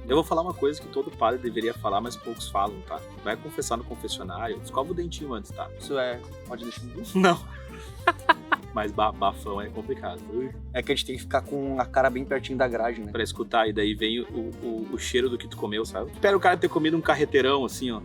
Eu vou falar uma coisa que todo padre deveria falar, mas poucos falam, tá? Vai confessar no confessionário, escova o dentinho antes, tá? Isso pode deixar... Não. Mas bafão é complicado. É que a gente tem que ficar com a cara bem pertinho da grade, né? Pra escutar, e daí vem o cheiro do que tu comeu, sabe? Espera o cara ter comido um carreteirão, assim, ó.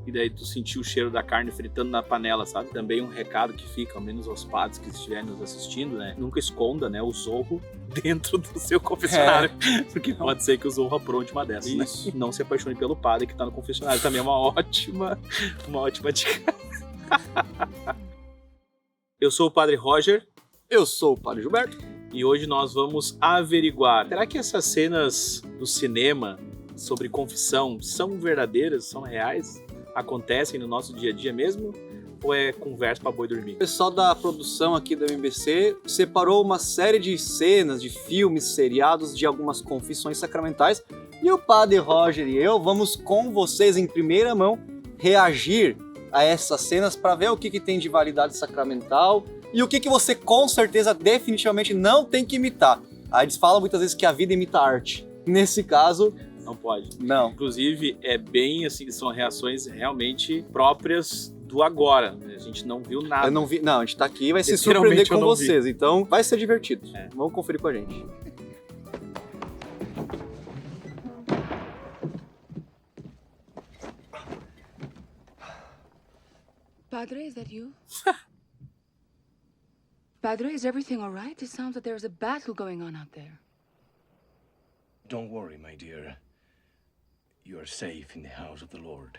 E daí tu sentiu o cheiro da carne fritando na panela, sabe? Também um recado que fica, ao menos aos padres que estiverem nos assistindo, né? Nunca esconda, né, o zorro dentro do seu confessionário. Porque pode ser que o zorro apronte uma dessas, né? Não se apaixone pelo padre que tá no confessionário. Também é uma ótima dica. Eu sou o Padre Roger. Eu sou o Padre Gilberto. E hoje nós vamos averiguar. Será que essas cenas do cinema sobre confissão são verdadeiras, são reais? Acontecem no nosso dia a dia mesmo? Ou é conversa pra boi dormir? O pessoal da produção aqui do MBC separou uma série de cenas, de filmes, seriados, de algumas confissões sacramentais. E o Padre Roger e eu vamos com vocês em primeira mão reagir a essas cenas para ver o que tem de validade sacramental e o que você com certeza definitivamente não tem que imitar. Aí eles falam muitas vezes que a vida imita a arte. Nesse caso... Não pode. Não. Inclusive, é bem assim, são reações realmente próprias do agora. A gente não viu nada. Eu não vi. Não, a gente tá aqui e vai se surpreender com vocês. Então vai ser divertido. Vamos conferir com a gente. Padre, is that you? Padre, is everything all right? It sounds like there's a battle going on out there. Don't worry, my dear. You are safe in the house of the Lord.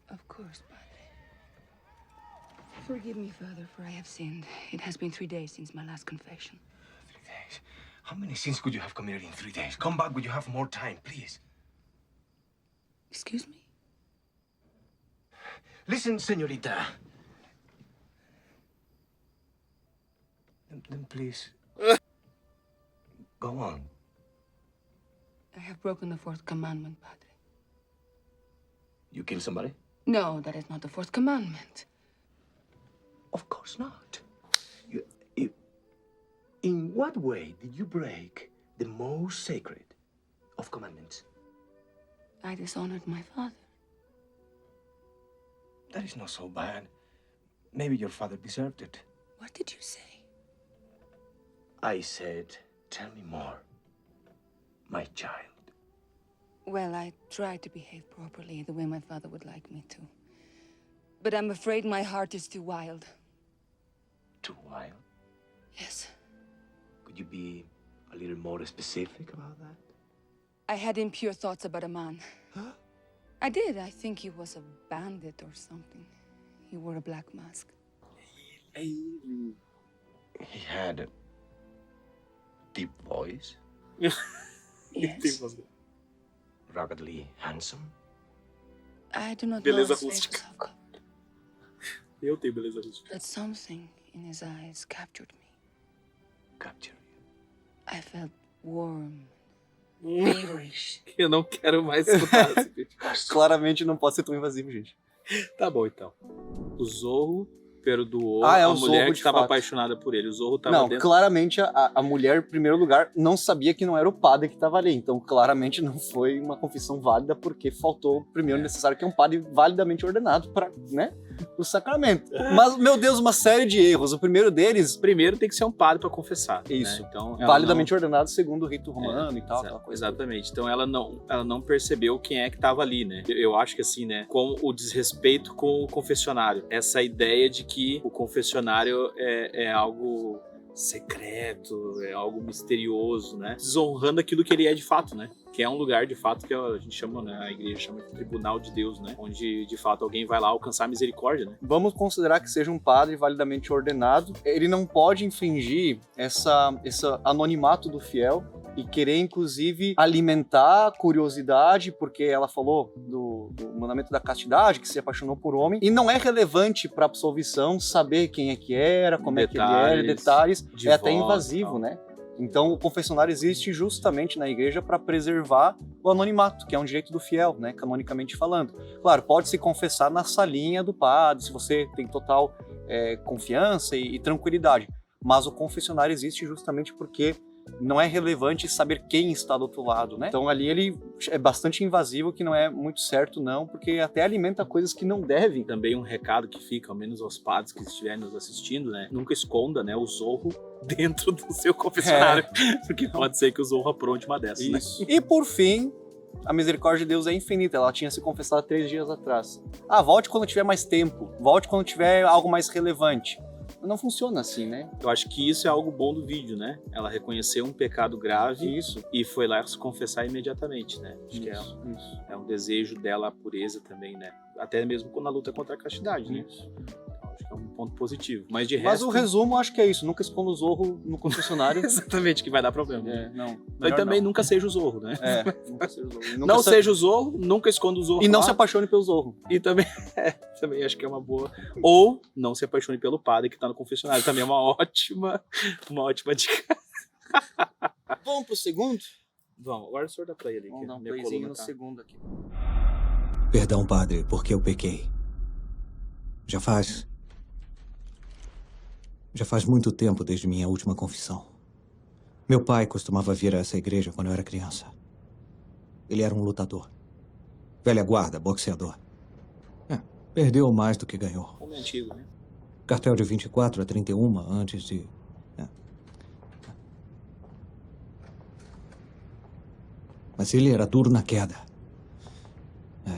Of course, Padre. Forgive me, Father, for I have sinned. It has been 3 days since my last confession. 3 days? How many sins could you have committed in 3 days? Come back when you have more time, please. Excuse me? Listen, señorita. Then please... Go on. I have broken the 4th commandment, Padre. You killed somebody? No, that is not the 4th commandment. Of course not. In what way did you break the most sacred of commandments? I dishonored my father. That is not so bad. Maybe your father deserved it. What did you say? I said, tell me more, my child. Well, I tried to behave properly, the way my father would like me to. But I'm afraid my heart is too wild. Too wild? Yes. Could you be a little more specific about that? I had impure thoughts about a man. Huh? I did. I think he was a bandit or something. He wore a black mask. He had a deep voice. Yes. Ruggedly handsome. I do not Beleza know. rústica. Eu tenho beleza rústica. But something in his eyes captured me. Capture you. I felt warm, feverish. Eu não quero mais escutar esse vídeo. Claramente não pode ser tão invasivo, gente. Tá bom, então. O Zorro perdoou o a mulher Zorro, que estava apaixonada por ele. O Zorro estava Não, dentro... claramente a mulher, em primeiro lugar, não sabia que não era o padre que estava ali. Então, claramente não foi uma confissão válida, porque faltou o primeiro necessário, que é um padre validamente ordenado para, né, o sacramento. Mas, meu Deus, uma série de erros. O primeiro deles... Primeiro tem que ser um padre para confessar. Isso. Né? Então, validamente ordenado segundo o rito romano e tal. Aquela coisa. Exatamente. Então ela não percebeu quem é que estava ali, né? Eu acho que assim, né? Com o desrespeito com o confessionário. Essa ideia de que o confessionário é algo secreto, é algo misterioso, né? Desonrando aquilo que ele é de fato, né? Que é um lugar, de fato, que a gente chama, né? A igreja chama de tribunal de Deus, né? Onde, de fato, alguém vai lá alcançar misericórdia, né? Vamos considerar que seja um padre validamente ordenado. Ele não pode infringir esse anonimato do fiel e querer, inclusive, alimentar a curiosidade, porque ela falou do mandamento da castidade, que se apaixonou por homem, e não é relevante para a absolvição saber quem é que era, como é que ele era, detalhes, é até invasivo, né? Então, o confessionário existe justamente na igreja para preservar o anonimato, que é um direito do fiel, né, canonicamente falando. Claro, pode se confessar na salinha do padre, se você tem total confiança e tranquilidade, mas o confessionário existe justamente porque não é relevante saber quem está do outro lado, né? Então ali ele é bastante invasivo, que não é muito certo não, porque até alimenta coisas que não devem. Também um recado que fica, ao menos aos padres que estiverem nos assistindo, né? Nunca esconda, né, o Zorro dentro do seu confessionário, porque pode ser que o Zorro apronte uma dessas, né? Isso. E por fim, a misericórdia de Deus é infinita. Ela tinha se confessado 3 dias atrás. Volte quando tiver mais tempo. Volte quando tiver algo mais relevante. Não funciona assim, né? Eu acho que isso é algo bom do vídeo, né? Ela reconheceu um pecado grave Isso. e foi lá se confessar imediatamente, né? Acho que Isso. é um desejo dela, a pureza também, né? Até mesmo quando a luta é contra a castidade, né? Isso. Então, acho que é um ponto positivo. Mas de Mas resto... o resumo, acho que é isso. Nunca esconda o Zorro no confessionário. Exatamente, que vai dar problema. Né? Não. E melhor também não. nunca seja o Zorro, né? Nunca seja o Zorro. E Não seja o Zorro, nunca esconda o Zorro E não lá. se apaixone pelo Zorro. E também, também acho que é uma boa. Ou não se apaixone pelo padre que tá no confessionário. Também é uma ótima dica. Vamos pro segundo? Vamos, agora o senhor dá pra ele. Vamos que dar um minha playzinho coluna no tá- segundo aqui. Perdão, padre, porque eu pequei. Já faz muito tempo desde minha última confissão. Meu pai costumava vir a essa igreja quando eu era criança. Ele era um lutador. Velha guarda, boxeador. Perdeu mais do que ganhou. Como é antigo, né? Cartel de 24 a 31 antes de... Mas ele era duro na queda.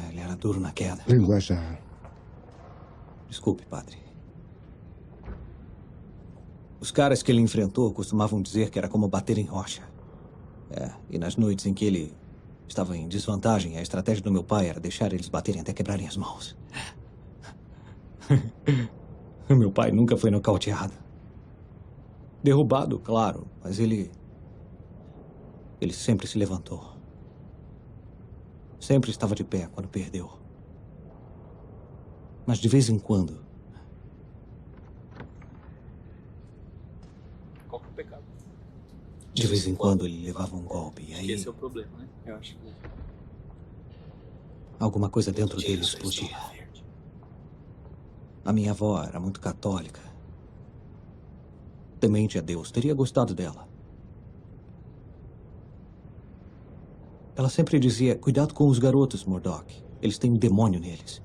Ele era duro na queda. Linguajar. Desculpe, padre. Os caras que ele enfrentou costumavam dizer que era como bater em rocha. E nas noites em que ele estava em desvantagem, a estratégia do meu pai era deixar eles baterem até quebrarem as mãos. Meu pai nunca foi nocauteado. Derrubado, claro, mas ele sempre se levantou. Sempre estava de pé quando perdeu. Mas de vez em quando, Qual que é o pecado? ele levava um golpe. E aí, Esse é o problema, né? Eu acho que... alguma coisa dentro dele explodia. A minha avó era muito católica. Temente a Deus. Teria gostado dela. Ela sempre dizia, cuidado com os garotos, Murdoch. Eles têm um demônio neles.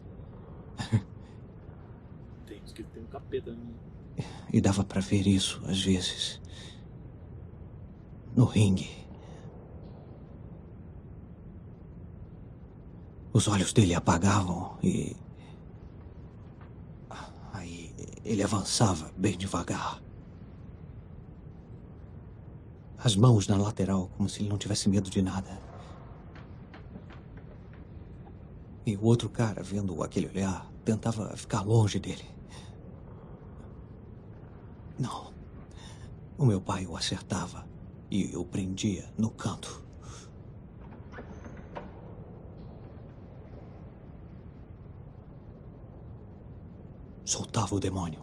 Tem um capeta, né? E dava pra ver isso, às vezes. No ringue. Os olhos dele apagavam e... aí ele avançava bem devagar. As mãos na lateral, como se ele não tivesse medo de nada. E o outro cara, vendo aquele olhar, tentava ficar longe dele. Não. O meu pai o acertava e o prendia no canto. Soltava o demônio.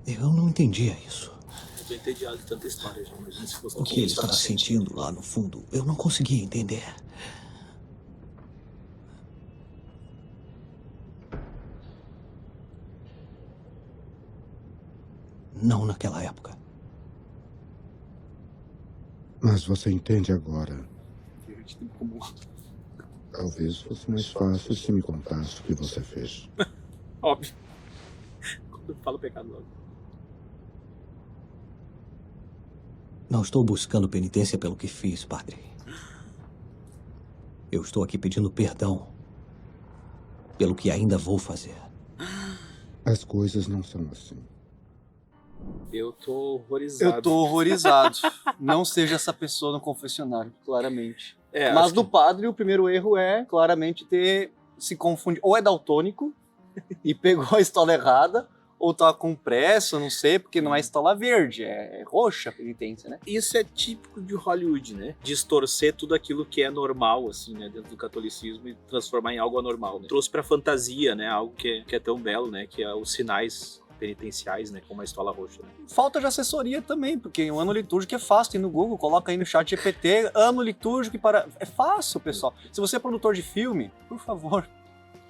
Eu não entendia isso. Eu tô entediado de tanta história, gente. Imagina se fosse O que ele estava sentindo lá no fundo, eu não conseguia entender. Não naquela época. Mas você entende agora. Talvez fosse mais fácil se me contasse o que você fez. Óbvio. Quando eu falo pecado logo. Não estou buscando penitência pelo que fiz, padre. Eu estou aqui pedindo perdão pelo que ainda vou fazer. As coisas não são assim. Eu tô horrorizado. Eu tô horrorizado. Não seja essa pessoa no confessionário, claramente. Mas acho do padre, o primeiro erro é claramente ter se confundido. Ou é daltônico e pegou a estola errada, ou tá com pressa, não sei, porque não é estola verde, é roxa a penitência, né? Isso é típico de Hollywood, né? Distorcer tudo aquilo que é normal, assim, né? Dentro do catolicismo e transformar em algo anormal, né? Trouxe pra fantasia, né? Algo que é tão belo, né? Que é os sinais penitenciais, né? Como a estola roxa, né? Falta de assessoria também, porque o ano litúrgico é fácil, tem no Google, coloca aí no chat GPT, ano litúrgico para... É fácil, pessoal. Se você é produtor de filme, por favor,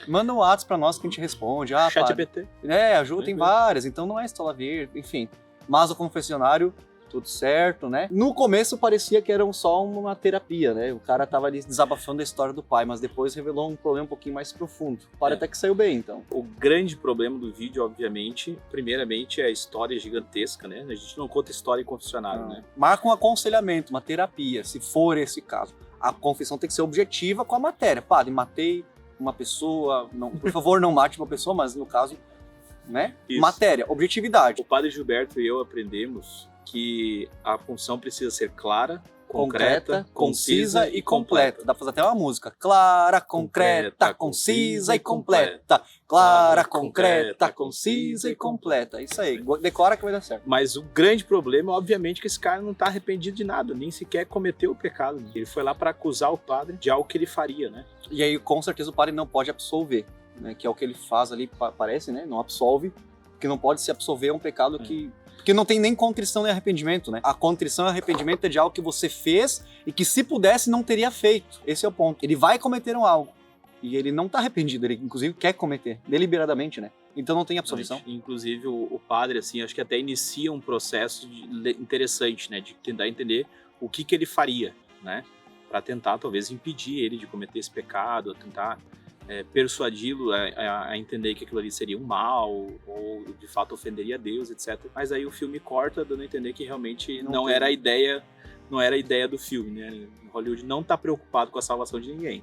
Manda um WhatsApp pra nós que a gente responde. Ah, Chat padre, GPT. ajuda, tem várias, então não é estola verde, enfim. Mas o confessionário, tudo certo, né? No começo parecia que era só uma terapia, né? O cara tava ali desabafando a história do pai, mas depois revelou um problema um pouquinho mais profundo. Até que saiu bem, então. O grande problema do vídeo, obviamente, primeiramente é a história gigantesca, né? A gente não conta história em confessionário, né? Marca um aconselhamento, uma terapia, se for esse caso. A confissão tem que ser objetiva com a matéria. Padre, matei uma pessoa, não, por favor, não mate uma pessoa, mas no caso, né? Isso. Matéria, objetividade. O padre Gilberto e eu aprendemos que a função precisa ser clara, concreta, concisa e completa. Dá pra fazer até uma música. Clara, concreta, concisa e completa. Clara, concreta, concisa e completa. Isso aí, decora que vai dar certo. Mas o grande problema, obviamente, é que esse cara não tá arrependido de nada, nem sequer cometeu o pecado. Ele foi lá para acusar o padre de algo que ele faria, né? E aí, com certeza, o padre não pode absolver, né? Que é o que ele faz ali, parece, né? Não absolve, porque não pode se absolver um pecado que... Porque não tem nem contrição nem arrependimento, né? A contrição e arrependimento é de algo que você fez e que, se pudesse, não teria feito. Esse é o ponto. Ele vai cometer algo. E ele não tá arrependido, ele inclusive quer cometer, deliberadamente, né? Então não tem absolvição. Inclusive o padre, assim, acho que até inicia um processo interessante, né? De tentar entender o que ele faria, né? Para tentar, talvez, impedir ele de cometer esse pecado, tentar persuadi-lo a entender que aquilo ali seria um mal, ou de fato ofenderia a Deus, etc. Mas aí o filme corta, dando a entender que realmente não era a ideia do filme, né? Hollywood não tá preocupado com a salvação de ninguém.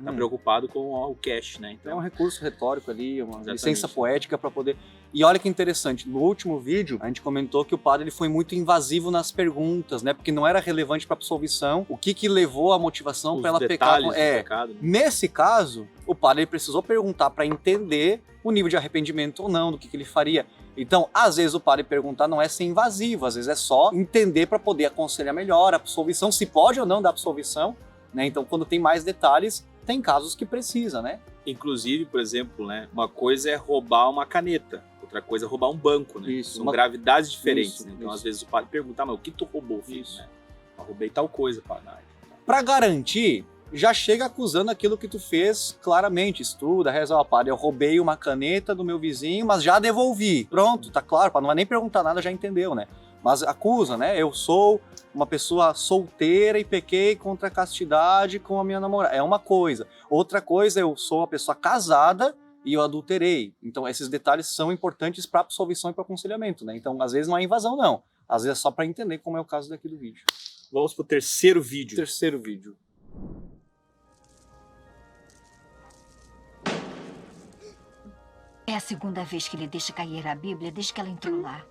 Tá preocupado com o cash, né? Então, é um recurso retórico ali, uma licença poética para poder... E olha que interessante, no último vídeo a gente comentou que o padre ele foi muito invasivo nas perguntas, né? Porque não era relevante para absolvição. O que levou a motivação para ela pecar? Pecado, né? Nesse caso, o padre ele precisou perguntar para entender o nível de arrependimento ou não, do que ele faria. Então, às vezes o padre perguntar não é ser invasivo, às vezes é só entender para poder aconselhar melhor a absolvição, se pode ou não dar absolvição, né? Então, quando tem mais detalhes, tem casos que precisa, né? Inclusive, por exemplo, né? Uma coisa é roubar uma caneta, outra coisa é roubar um banco, né? Isso, São gravidades diferentes, isso, né? Então, isso. às vezes o padre pergunta, mas o que tu roubou, filho? Isso. Né? Eu roubei tal coisa, padre. Pra garantir, já chega acusando aquilo que tu fez claramente. Estuda, reza, ó, padre, eu roubei uma caneta do meu vizinho, mas já devolvi. Pronto, tá claro, não vai nem perguntar nada, já entendeu, né? Mas acusa, né? Eu sou uma pessoa solteira e pequei contra a castidade com a minha namorada. É uma coisa. Outra coisa, eu sou uma pessoa casada e eu adulterei. Então, esses detalhes são importantes para absolvição e para aconselhamento, né? Então, às vezes não é invasão, não. Às vezes é só para entender como é o caso daqui do vídeo. Vamos pro terceiro vídeo. Terceiro vídeo. É a segunda vez que ele deixa cair a Bíblia desde que ela entrou lá.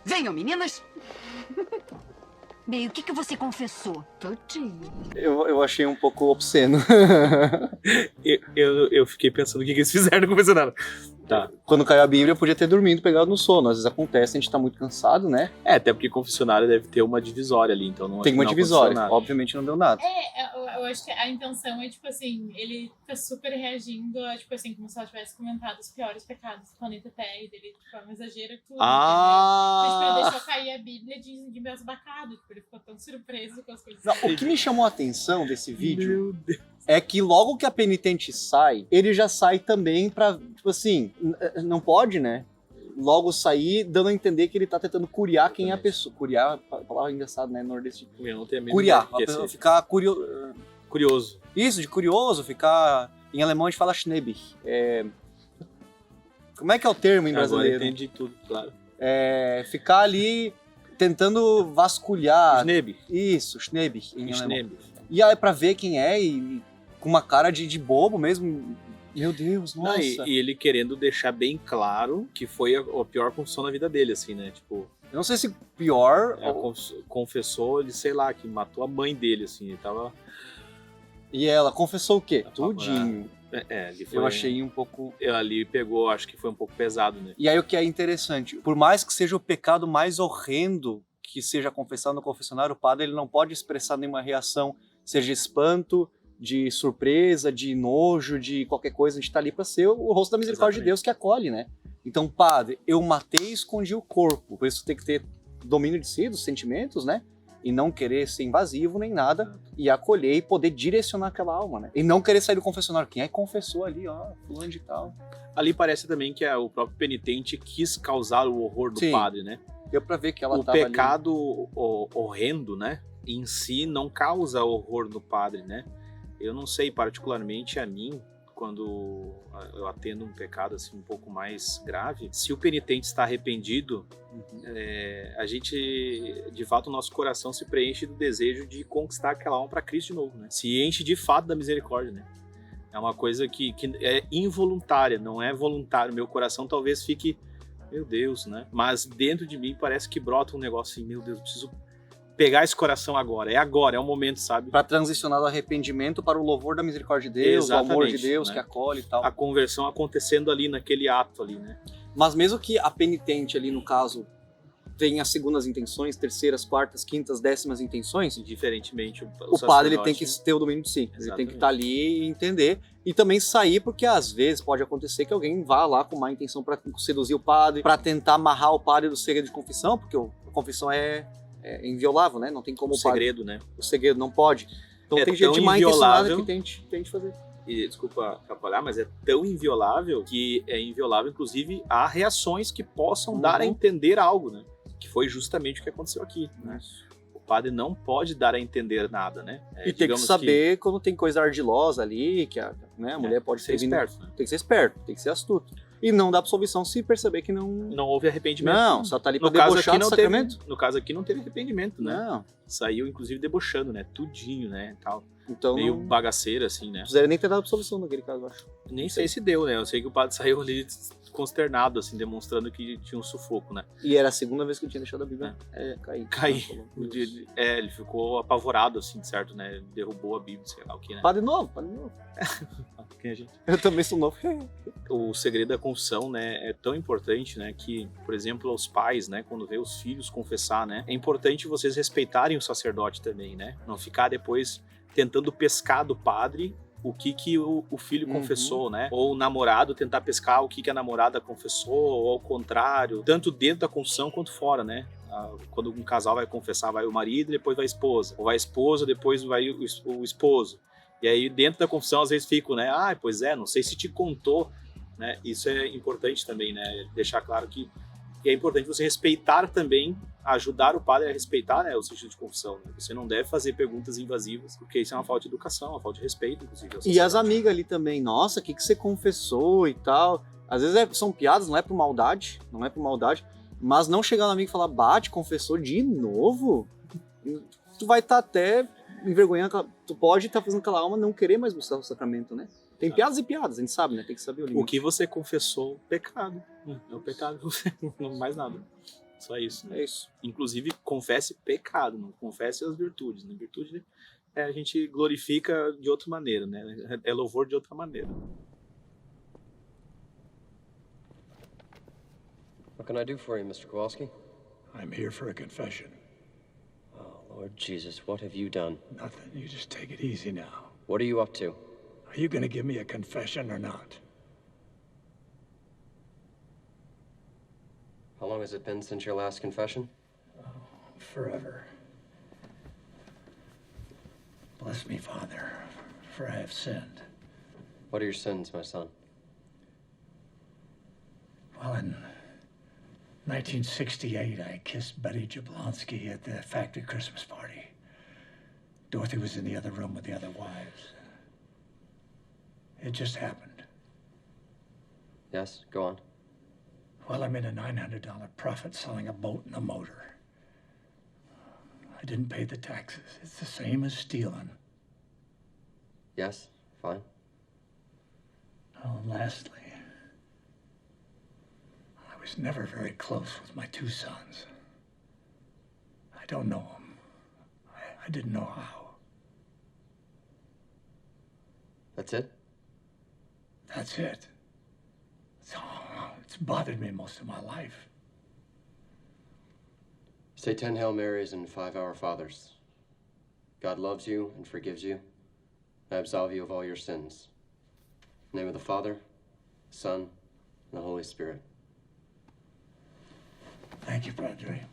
Venham, meninas! Bem, o que você confessou? Todinho. Eu achei um pouco obsceno. eu fiquei pensando o que eles fizeram no confessionário. Tá. Quando caiu a Bíblia, eu podia ter dormido, pegado no sono. Às vezes acontece, a gente tá muito cansado, né? Até porque confessionário deve ter uma divisória ali, então não tem uma não divisória, confessionário. obviamente não deu nada. Eu acho que a intenção é, tipo assim, ele tá super reagindo a, tipo assim, como se ela tivesse comentado os piores pecados do planeta Terra, e dele, tipo, é um exagero tudo, Ah! entendeu? Mas, tipo, ele deixou cair a Bíblia de embasbacado, tipo, ele ficou tão surpreso com as coisas. Não, o que me chamou a atenção desse vídeo Meu Deus. é que logo que a penitente sai, ele já sai também pra, tipo assim, não pode, né? Logo sair, dando a entender que ele tá tentando curiar quem é a pessoa. Curiar, palavra engraçada, né? Nordestino. Eu não tenho a mínima Curiar, ideia do que a é pessoa ser. ficar Curioso. Isso, de curioso, ficar... Em alemão a gente fala Schnebig. Como é que é o termo em Agora brasileiro? entendi tudo, claro. Ficar ali tentando vasculhar. Schnebig. Isso, Schnebig em alemão. Schnebig. E aí pra ver quem é e com uma cara de bobo mesmo. Meu Deus, Não, nossa. e ele querendo deixar bem claro que foi a pior confissão da vida dele, assim, né? Tipo, Eu não sei se pior... confessou, ele, sei lá, que matou a mãe dele, assim, ele tava... E ela confessou o quê? Apavorado. Tudinho. Ele foi, Eu achei um pouco... Ali pegou, acho que foi um pouco pesado, né? E aí o que é interessante, por mais que seja o pecado mais horrendo que seja confessado no confessionário, o padre ele não pode expressar nenhuma reação, seja espanto, de surpresa, de nojo, de qualquer coisa. A gente tá ali para ser o rosto da misericórdia de Deus que acolhe, né? Então, padre, eu matei e escondi o corpo. Por isso tem que ter domínio de si, dos sentimentos, né? E não querer ser invasivo nem nada. E acolher e poder direcionar aquela alma, né? E não querer sair do confessionário. Quem é que confessou ali, ó, fulano de tal. Ali parece também que o próprio penitente quis causar o horror do padre, né? Deu pra ver que ela o tava pecado horrendo, né? Em si não causa horror no padre, né? Eu não sei, particularmente a mim, quando eu atendo um pecado assim um pouco mais grave, se o penitente está arrependido, a gente, de fato, o nosso coração se preenche do desejo de conquistar aquela alma para Cristo de novo, né? Se enche de fato da misericórdia, né? É uma coisa que é involuntária, não é voluntário. Meu coração talvez fique, meu Deus, né? Mas dentro de mim parece que brota um negócio assim, meu Deus, eu preciso pegar esse coração agora, é o momento, sabe? Para transicionar do arrependimento para o louvor da misericórdia de Deus, o amor de Deus, né? Que acolhe e tal. A conversão acontecendo ali, naquele ato ali, né? Mas mesmo que a penitente ali, no caso, tenha segundas intenções, terceiras, quartas, quintas, décimas intenções, diferentemente o padre ele tem que ter o domínio de si. Exatamente. Ele tem que estar ali e entender. E também sair, porque às vezes pode acontecer que alguém vá lá com má intenção para seduzir o padre, para tentar amarrar o padre do segredo de confissão, porque a confissão é inviolável, né? Não tem como o segredo, né? O segredo não pode. Então tem gente má intencionada que tente fazer. E, desculpa atrapalhar, mas é tão inviolável que é inviolável, inclusive, há reações que possam dar a entender algo, né? Que foi justamente o que aconteceu aqui, né? O padre não pode dar a entender nada, né? E tem que saber quando tem coisa ardilosa ali, que a mulher pode ser esperto, né? Tem que ser esperto, tem que ser astuto. E não dá absolvição se perceber que não houve arrependimento. Não, só tá ali pra debochar do sacramento. No caso aqui não teve arrependimento, né? Não. Saiu, inclusive, debochando, né? Tudinho, né? Tal. Então, meio bagaceira, assim, né? Não precisaria nem ter dado absolvição naquele caso, eu acho. Nem sei se deu, né? Eu sei que o padre saiu ali consternado, assim, demonstrando que tinha um sufoco, né? E era a segunda vez que ele tinha deixado a Bíblia cair. Ele ficou apavorado, assim, certo, né? Ele derrubou a Bíblia, sei lá o que, né? Padre novo. Quem é a gente? Eu também sou novo. O segredo da confissão, né, é tão importante, né, que, por exemplo, os pais, né, quando vê os filhos confessar, né, é importante vocês respeitarem o sacerdote também, né? Não ficar depois tentando pescar do padre o que o filho confessou, né? Ou o namorado tentar pescar o que a namorada confessou, ou ao contrário, tanto dentro da confissão quanto fora, né? Quando um casal vai confessar, vai o marido, depois vai a esposa. Ou vai a esposa, depois vai o esposo. E aí, dentro da confissão, às vezes ficam, né? Ah, pois é, não sei se te contou, né? Isso é importante também, né? Deixar claro que é importante você respeitar também, ajudar o padre a respeitar, né, o sentido de confissão. Né? Você não deve fazer perguntas invasivas, porque isso é uma falta de educação, uma falta de respeito, inclusive. E as amigas ali também, nossa, o que você confessou e tal. Às vezes são piadas, não é por maldade, mas não chegar no amigo e falar, bate, confessou de novo? Tu vai estar até envergonhando, tu pode estar fazendo aquela alma não querer mais buscar o sacramento, né? Tem piadas e piadas, a gente sabe, né? Tem que saber o limite. O que você confessou, pecado. É o pecado, não mais nada. Só isso. Né? É isso. Inclusive, confesse pecado, não confesse as virtudes. Né? Virtude a gente glorifica de outra maneira, né? É louvor de outra maneira. What can I do for you, Mr. Kowalski? I'm here for a confession. Oh, Lord Jesus, what have you done? Nothing. You just take it easy now. What are you up to? Are you going to give me a confession or not? How long has it been since your last confession? Oh, forever. Bless me, Father, for I have sinned. What are your sins, my son? Well, in 1968, I kissed Betty Jablonski at the factory Christmas party. Dorothy was in the other room with the other wives. It just happened. Yes, go on. Well, I made a $900 profit selling a boat and a motor. I didn't pay the taxes. It's the same as stealing. Yes, fine. Oh, and lastly, I was never very close with my two sons. I don't know them. I didn't know how. That's it? That's it. It's bothered me most of my life. Say 10 Hail Marys and 5 Our Fathers. God loves you and forgives you. I absolve you of all your sins. In the name of the Father, Son, and the Holy Spirit. Thank you, Padre.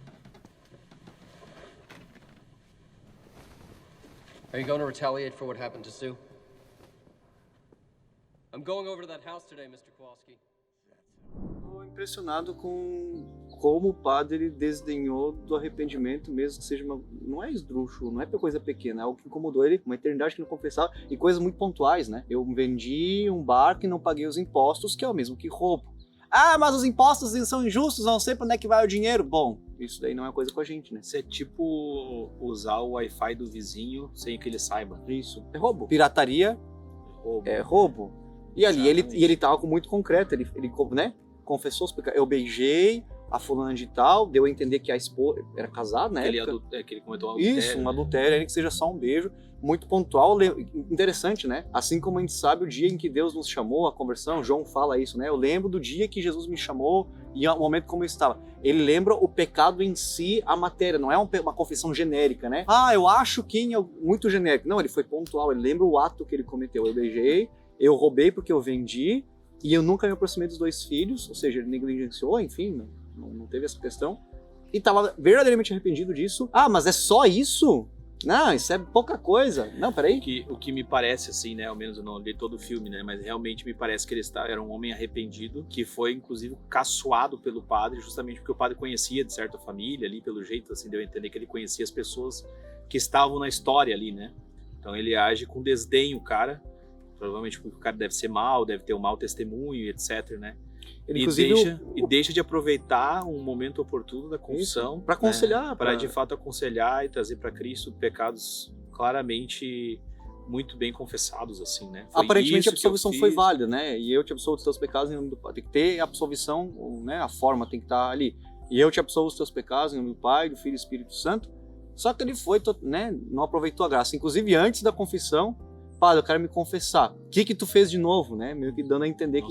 Are you going to retaliate for what happened to Sue? I'm going over to that house today, Mr. Kowalski. Estou impressionado com como o padre desdenhou do arrependimento, mesmo que seja não é esdrúxulo, não é coisa pequena, é algo que incomodou ele, uma eternidade que não confessava, e coisas muito pontuais, né? Eu vendi um barco e não paguei os impostos, que é o mesmo que roubo. Ah, mas os impostos são injustos, não sei para onde é que vai o dinheiro. Bom, isso daí não é coisa com a gente, né? Isso é tipo usar o Wi-Fi do vizinho sem que ele saiba. Isso. É roubo. Pirataria é roubo. E ali ele tava com muito concreto, ele né? Confessou os pecados. Eu beijei a fulana de tal, deu a entender que a esposa era casada, né? Que ele cometeu um adultério. Isso, um adultério, ainda que seja só um beijo. Muito pontual, interessante, né? Assim como a gente sabe o dia em que Deus nos chamou à conversão, João fala isso, né? Eu lembro do dia que Jesus me chamou e o momento como eu estava. Ele lembra o pecado em si, a matéria, não é uma confissão genérica, né? Ah, eu acho que muito genérico. Não, ele foi pontual, ele lembra o ato que ele cometeu. Eu beijei, eu roubei porque eu vendi e eu nunca me aproximei dos 2 filhos, ou seja, ele negligenciou, enfim, não teve essa questão. E estava verdadeiramente arrependido disso. Ah, mas é só isso? Não, isso é pouca coisa. Não, peraí. O que me parece, assim, né? Ao menos eu não li todo o filme, né? Mas realmente me parece que ele era um homem arrependido, que foi, inclusive, caçoado pelo padre, justamente porque o padre conhecia, de certa família ali, pelo jeito, assim, deu a entender que ele conhecia as pessoas que estavam na história ali, né? Então ele age com desdenho, cara. Provavelmente porque o cara deve ser mau, deve ter um mau testemunho, etc, né? E deixa de aproveitar um momento oportuno da confissão para aconselhar, né? Para de fato aconselhar e trazer para Cristo pecados claramente muito bem confessados, assim, né? Foi aparentemente a absolvição foi válida, né? E eu te absolvo dos teus pecados em nome do Pai. Tem que ter a absolvição, né? A forma tem que estar ali. E eu te absolvo dos teus pecados em nome do Pai, do Filho e do Espírito Santo. Só que ele foi, né? Não aproveitou a graça. Inclusive antes da confissão, padre, eu quero me confessar. O que tu fez de novo, né? Meio que dando a entender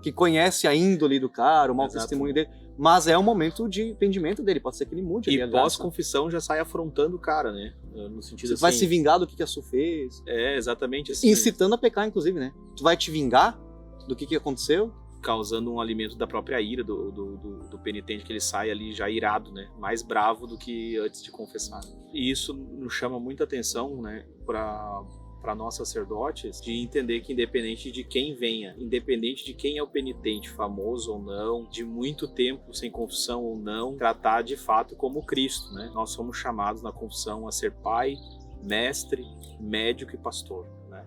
que conhece a índole do cara, o mau testemunho dele. Mas é um momento de arrependimento dele. Pode ser que ele mude. E pós-confissão já sai afrontando o cara, né? No sentido assim... Vai se vingar do que a Su fez. É, exatamente assim. Incitando a pecar, inclusive, né? Tu vai te vingar do que aconteceu. Causando um alimento da própria ira do penitente, que ele sai ali já irado, né? Mais bravo do que antes de confessar. E isso nos chama muita atenção, né? Para nós sacerdotes, de entender que independente de quem venha, independente de quem é o penitente, famoso ou não, de muito tempo sem confissão ou não, tratar de fato como Cristo, né? Nós somos chamados na confissão a ser pai, mestre, médico e pastor, né?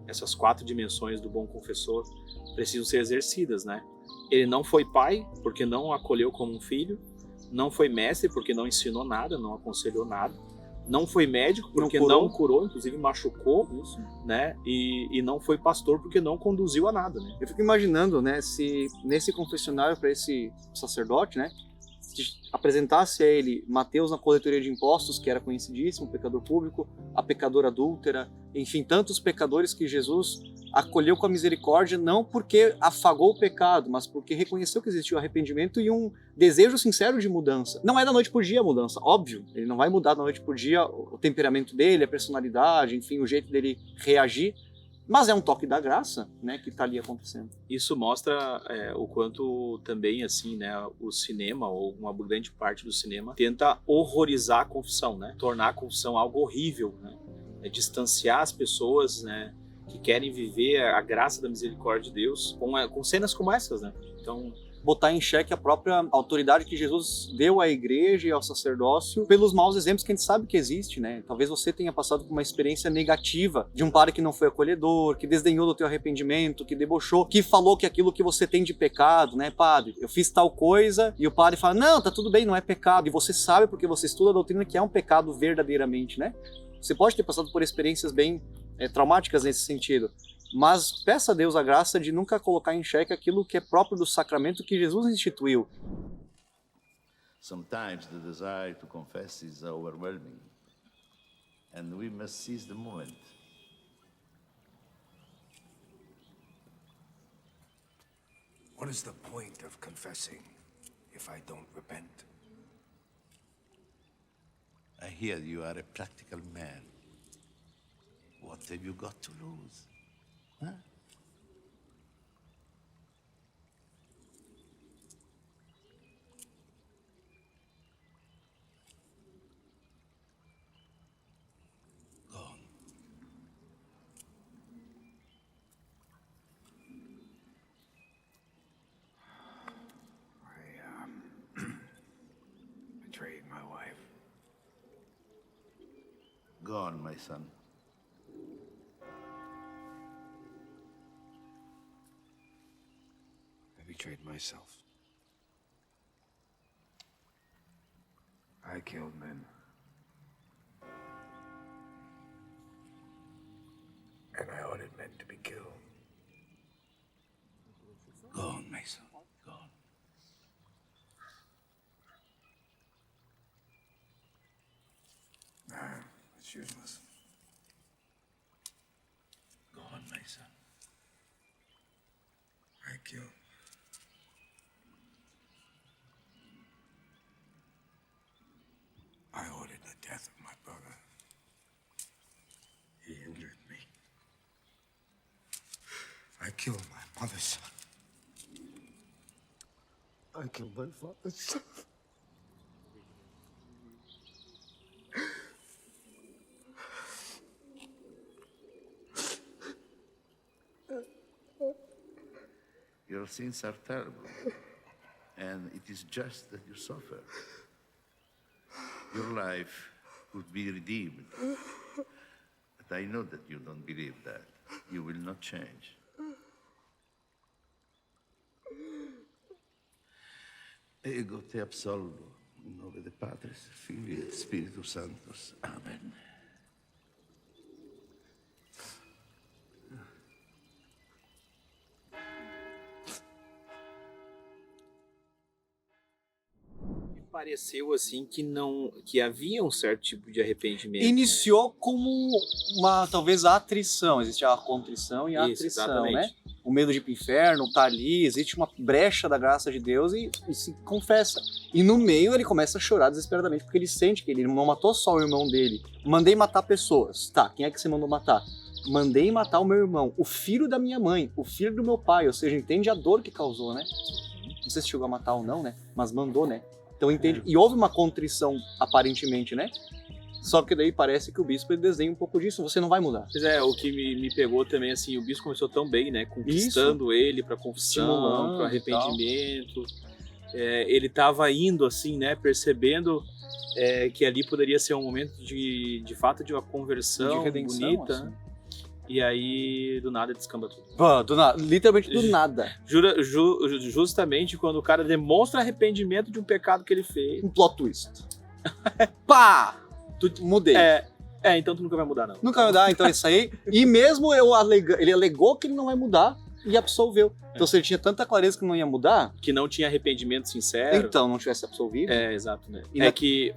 Essas 4 dimensões do bom confessor precisam ser exercidas, né? Ele não foi pai porque não o acolheu como um filho, não foi mestre porque não ensinou nada, não aconselhou nada, não foi médico porque não curou, inclusive machucou, isso, né? E não foi pastor porque não conduziu a nada, né? Eu fico imaginando, né, se nesse confessionário para esse sacerdote, né, se apresentasse a ele Mateus na coletoria de impostos, que era conhecidíssimo, pecador público, a pecadora adúltera, enfim, tantos pecadores que Jesus acolheu com a misericórdia, não porque afagou o pecado, mas porque reconheceu que existia o arrependimento e um desejo sincero de mudança. Não é da noite por dia a mudança, óbvio, ele não vai mudar da noite por dia o temperamento dele, a personalidade, enfim, o jeito dele reagir, mas é um toque da graça, né, que está ali acontecendo. Isso mostra o quanto também, assim, né, o cinema, ou uma grande parte do cinema, tenta horrorizar a confissão, né, tornar a confissão algo horrível, né, distanciar as pessoas, né, que querem viver a graça da misericórdia de Deus com cenas como essas, né. Então, botar em xeque a própria autoridade que Jesus deu à igreja e ao sacerdócio pelos maus exemplos que a gente sabe que existe, né? Talvez você tenha passado por uma experiência negativa de um padre que não foi acolhedor, que desdenhou do teu arrependimento, que debochou, que falou que aquilo que você tem de pecado, né, padre? Eu fiz tal coisa e o padre fala, não, tá tudo bem, não é pecado. E você sabe porque você estuda a doutrina que é um pecado verdadeiramente, né? Você pode ter passado por experiências bem traumáticas nesse sentido. Mas peça a Deus a graça de nunca colocar em xeque aquilo que é próprio do sacramento que Jesus instituiu. Sometimes the desire to confess is overwhelming, and we must seize the moment. What is the point of confessing if I don't repent? I hear you are a practical man. What have you got to lose? Huh? Go on, my son. I betrayed myself. I killed men. And I ordered men to be killed. Go on, my son. Go on. Nah, it's useless. Go on, my son. I killed. I ordered the death of my brother. He injured me. I killed my mother's son. I killed my father's son. Your sins are terrible, and it is just that you suffer. Your life could be redeemed, but I know that you don't believe that. You will not change. Ego te absolvo, in nome de Patris, Filii et Spiritus Sanctus. Amen. Pareceu assim que havia um certo tipo de arrependimento. Iniciou como talvez a atrição, existe a contrição e a Isso, atrição, exatamente. né? O medo de ir pro inferno tá ali, existe uma brecha da graça de Deus e se confessa. E no meio ele começa a chorar desesperadamente porque ele sente que ele não matou só o irmão dele. Mandei matar pessoas. Tá, quem é que você mandou matar? Mandei matar o meu irmão, o filho da minha mãe, o filho do meu pai, ou seja, entende a dor que causou, né? Não sei se chegou a matar ou não, né? Mas mandou, né? Então entende. E houve uma contrição, aparentemente, né? Só que daí parece que o bispo ele desenha um pouco disso, você não vai mudar. Pois é, o que me pegou também, assim, o bispo começou tão bem, né? Conquistando ele pra confissão, pro arrependimento. Ele tava indo, assim, né? Percebendo que ali poderia ser um momento de fato de uma conversão de redenção, bonita. assim. E aí, do nada, descamba tudo. Do nada, literalmente do nada. Justamente quando o cara demonstra arrependimento de um pecado que ele fez. Um plot twist. Pá! Mudei. Então tu nunca vai mudar, não. Nunca vai mudar, então é isso aí. E mesmo ele alegou que ele não vai mudar e absolveu. Então se ele tinha tanta clareza que não ia mudar... Que não tinha arrependimento sincero. Então, não tivesse absolvido. Exato, né? E que,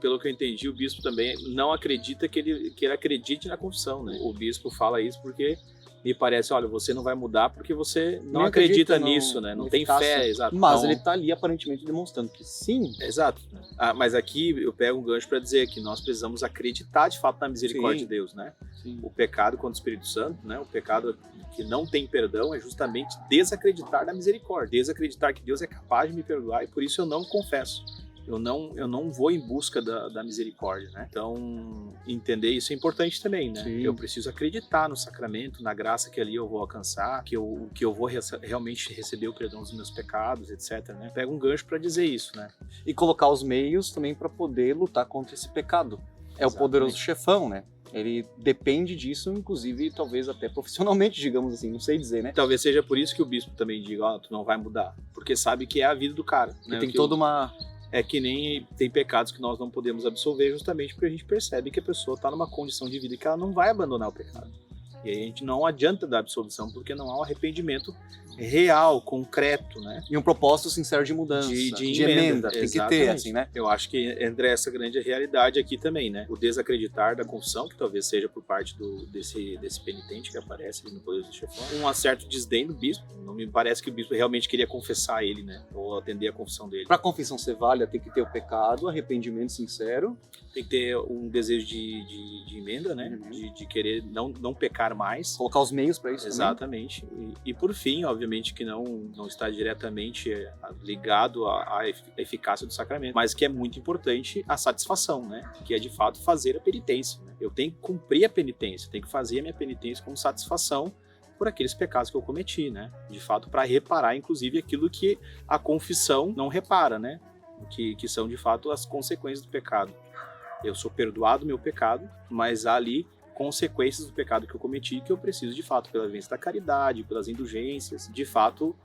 pelo que eu entendi, o bispo também não acredita que ele acredite na confissão, né? O bispo fala isso porque me parece, olha, você não vai mudar porque você não acredita nisso, né? Não tem fé, exato. Mas ele tá ali aparentemente demonstrando que sim. Exato. Mas aqui eu pego um gancho para dizer que nós precisamos acreditar de fato na misericórdia de Deus, né? Sim. O pecado contra o Espírito Santo, né? O pecado que não tem perdão é justamente desacreditar na misericórdia, desacreditar que Deus é capaz de me perdoar e por isso eu não confesso. Eu não vou em busca da misericórdia, né? Então, entender isso é importante também, né? Sim. Eu preciso acreditar no sacramento, na graça que ali eu vou alcançar, que eu vou realmente receber o perdão dos meus pecados, etc, né? Pega um gancho para dizer isso, né? E colocar os meios também para poder lutar contra esse pecado. É o poderoso chefão, né? Ele depende disso, inclusive, talvez até profissionalmente, digamos assim, não sei dizer, né? Talvez seja por isso que o bispo também diga, tu não vai mudar, porque sabe que é a vida do cara, né? Tem toda uma... É que nem tem pecados que nós não podemos absolver justamente porque a gente percebe que a pessoa está numa condição de vida que ela não vai abandonar o pecado. E aí a gente não adianta dar absolvição porque não há um arrependimento real, concreto, né? E um propósito sincero de mudança, de emenda. Tem que ter, assim, né? Eu acho que entra essa grande realidade aqui também, né? O desacreditar da confissão, que talvez seja por parte desse penitente que aparece ali no poder do chefão. Um certo desdém do bispo. Não me parece que o bispo realmente queria confessar ele, né? Ou atender a confissão dele. Pra confissão ser válida, tem que ter o pecado, arrependimento sincero. Tem que ter um desejo de emenda, né? De querer não pecar mais. Colocar os meios para isso. Exatamente. E por fim, obviamente, que não está diretamente ligado à eficácia do sacramento, mas que é muito importante a satisfação, né? Que é de fato fazer a penitência, né? Eu tenho que cumprir a penitência, tenho que fazer a minha penitência com satisfação por aqueles pecados que eu cometi, né? De fato, para reparar, inclusive, aquilo que a confissão não repara, né? Que são, de fato, as consequências do pecado. Eu sou perdoado do meu pecado, mas há ali consequências do pecado que eu cometi que eu preciso, de fato, pela vivência da caridade, pelas indulgências, de fato,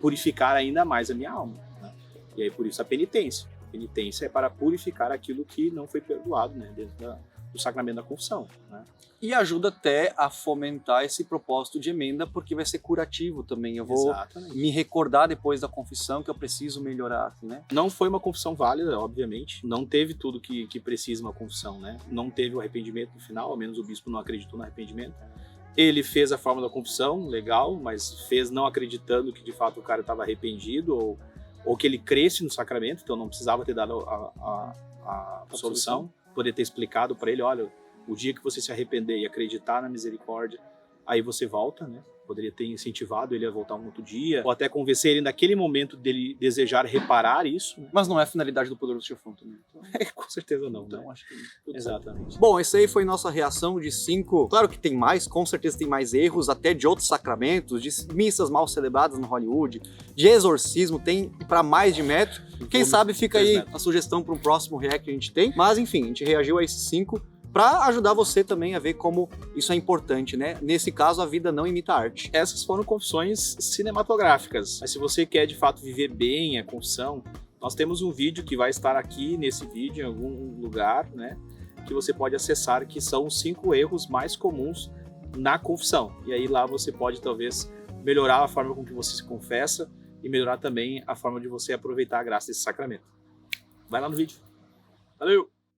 purificar ainda mais a minha alma. Né? E aí, por isso, a penitência. A penitência é para purificar aquilo que não foi perdoado, né? Dentro do sacramento da confissão. Né? E ajuda até a fomentar esse propósito de emenda, porque vai ser curativo também. Eu vou me recordar depois da confissão que eu preciso melhorar, assim, né? Não foi uma confissão válida, obviamente. Não teve tudo que precisa uma confissão, né? Não teve o arrependimento no final, ao menos o bispo não acreditou no arrependimento. Ele fez a forma da confissão, legal, mas fez não acreditando que de fato o cara estava arrependido ou que ele cresce no sacramento, então não precisava ter dado a absolução. Poder ter explicado para ele, olha, o dia que você se arrepender e acreditar na misericórdia, aí você volta, né? Poderia ter incentivado ele a voltar um outro dia, ou até convencer ele naquele momento dele desejar reparar isso. Né? Mas não é a finalidade do poderoso chefão também. Com certeza não, então, né? Acho que exatamente. Bom, esse aí foi nossa reação de 5. Claro que tem mais, com certeza tem mais erros, até de outros sacramentos, de missas mal celebradas no Hollywood, de exorcismo, tem para mais de metro. Quem sabe fica aí a sugestão para um próximo react que a gente tem. Mas enfim, a gente reagiu a esses 5 para ajudar você também a ver como isso é importante, né? Nesse caso, a vida não imita a arte. Essas foram confissões cinematográficas. Mas se você quer, de fato, viver bem a confissão, nós temos um vídeo que vai estar aqui nesse vídeo, em algum lugar, né? Que você pode acessar, que são os 5 erros mais comuns na confissão. E aí lá você pode, talvez, melhorar a forma com que você se confessa e melhorar também a forma de você aproveitar a graça desse sacramento. Vai lá no vídeo. Valeu!